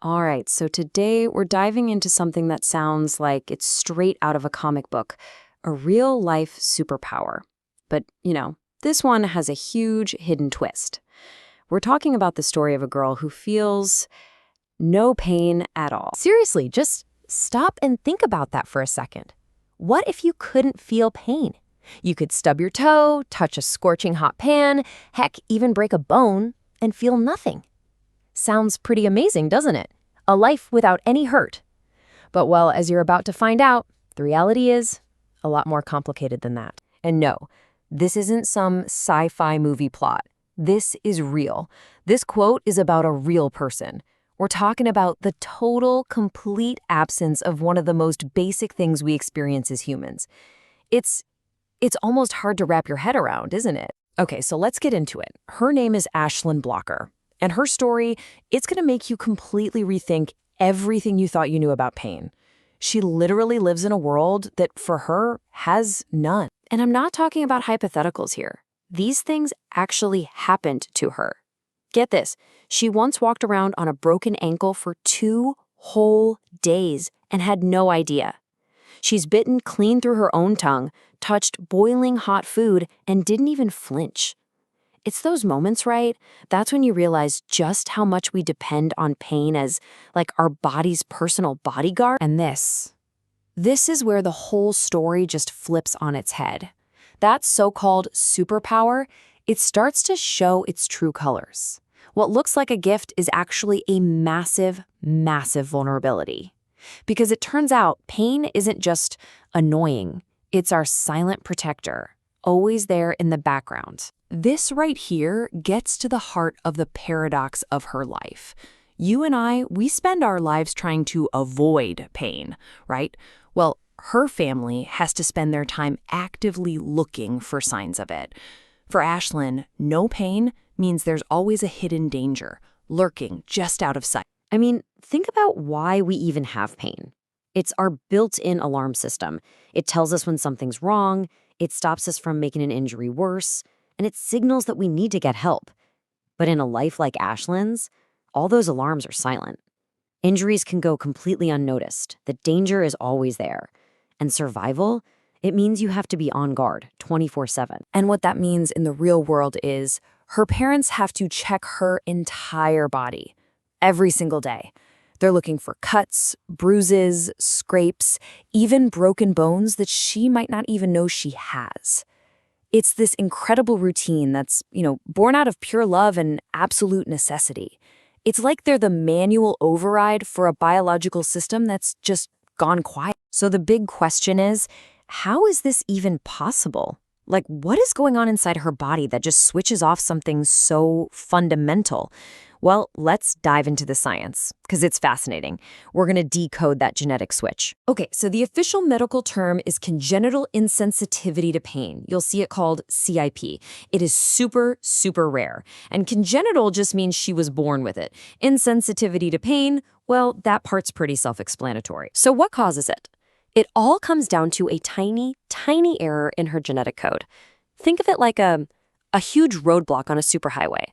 All right, so today we're diving into something that sounds like it's straight out of a comic book, a real life superpower. But, this one has a huge hidden twist. We're talking about the story of a girl who feels no pain at all. Seriously, just stop and think about that for a second. What if you couldn't feel pain? You could stub your toe, touch a scorching hot pan, heck, even break a bone, and feel nothing. Sounds pretty amazing, doesn't it? A life without any hurt. But well, as you're about to find out, the reality is a lot more complicated than that. And no, this isn't some sci-fi movie plot. This is real. This quote is about a real person. We're talking about the total, complete absence of one of the most basic things we experience as humans. It's almost hard to wrap your head around, isn't it? Okay, so let's get into it. Her name is Ashlyn Blocker. And her story, it's going to make you completely rethink everything you thought you knew about pain. She literally lives in a world that, for her, has none. And I'm not talking about hypotheticals here. These things actually happened to her. Get this, she once walked around on a broken ankle for 2 whole days and had no idea. She's bitten clean through her own tongue, touched boiling hot food, and didn't even flinch. It's those moments, right? That's when you realize just how much we depend on pain as, like, our body's personal bodyguard. And this is where the whole story just flips on its head. That so-called superpower, it starts to show its true colors. What looks like a gift is actually a massive, massive vulnerability. Because it turns out pain isn't just annoying. It's our silent protector, always there in the background. This right here gets to the heart of the paradox of her life. You and I, we spend our lives trying to avoid pain, right? Well, her family has to spend their time actively looking for signs of it. For Ashlyn, no pain means there's always a hidden danger, lurking just out of sight. I mean, think about why we even have pain. It's our built-in alarm system. It tells us when something's wrong, it stops us from making an injury worse, and it signals that we need to get help. But in a life like Ashlyn's, all those alarms are silent. Injuries can go completely unnoticed. The danger is always there. And survival, it means you have to be on guard 24/7. And what that means in the real world is her parents have to check her entire body every single day. They're looking for cuts, bruises, scrapes, even broken bones that she might not even know she has. It's this incredible routine that's, born out of pure love and absolute necessity. It's like they're the manual override for a biological system that's just gone quiet. So the big question is, how is this even possible? Like, what is going on inside her body that just switches off something so fundamental? Well, let's dive into the science, because it's fascinating. We're going to decode that genetic switch. Okay, so the official medical term is congenital insensitivity to pain. You'll see it called CIP. It is super, super rare. And congenital just means she was born with it. Insensitivity to pain, well, that part's pretty self-explanatory. So what causes it? It all comes down to a tiny, tiny error in her genetic code. Think of it like a huge roadblock on a superhighway.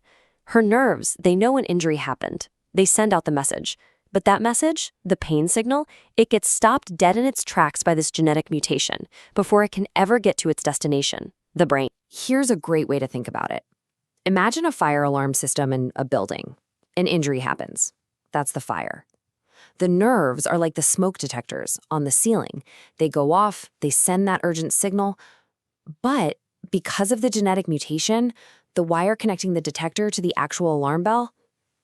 Her nerves, they know an injury happened. They send out the message. But that message, the pain signal, it gets stopped dead in its tracks by this genetic mutation before it can ever get to its destination, the brain. Here's a great way to think about it. Imagine a fire alarm system in a building. An injury happens. That's the fire. The nerves are like the smoke detectors on the ceiling. They go off, they send that urgent signal. But because of the genetic mutation, the wire connecting the detector to the actual alarm bell,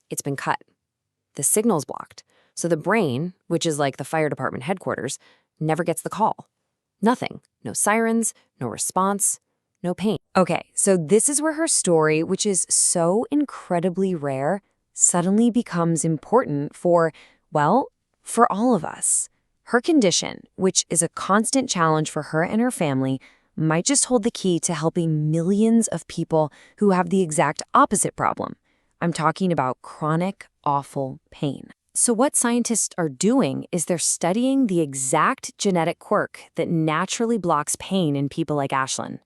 it's been cut. The signal's blocked. So the brain, which is like the fire department headquarters, never gets the call. Nothing. No sirens, no response, no pain. Okay, so this is where her story, which is so incredibly rare, suddenly becomes important for all of us. Her condition, which is a constant challenge for her and her family, might just hold the key to helping millions of people who have the exact opposite problem. I'm talking about chronic, awful pain. So what scientists are doing is they're studying the exact genetic quirk that naturally blocks pain in people like Ashlyn.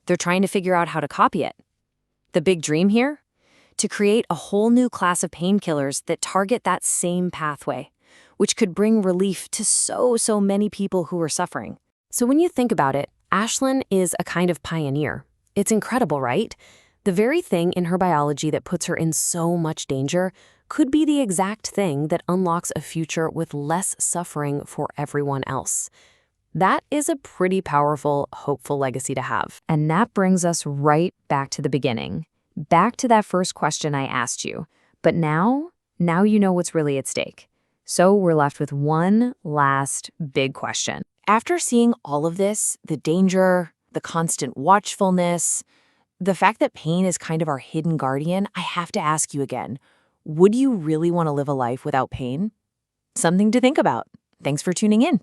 They're trying to figure out how to copy it. The big dream here? to create a whole new class of painkillers that target that same pathway, which could bring relief to so many people who are suffering. So when you think about it, Ashlyn is a kind of pioneer. It's incredible, right? The very thing in her biology that puts her in so much danger could be the exact thing that unlocks a future with less suffering for everyone else. That is a pretty powerful, hopeful legacy to have. And that brings us right back to the beginning, back to that first question I asked you. But now you know what's really at stake. So we're left with one last big question. After seeing all of this, the danger, the constant watchfulness, the fact that pain is kind of our hidden guardian, I have to ask you again, would you really want to live a life without pain? Something to think about. Thanks for tuning in.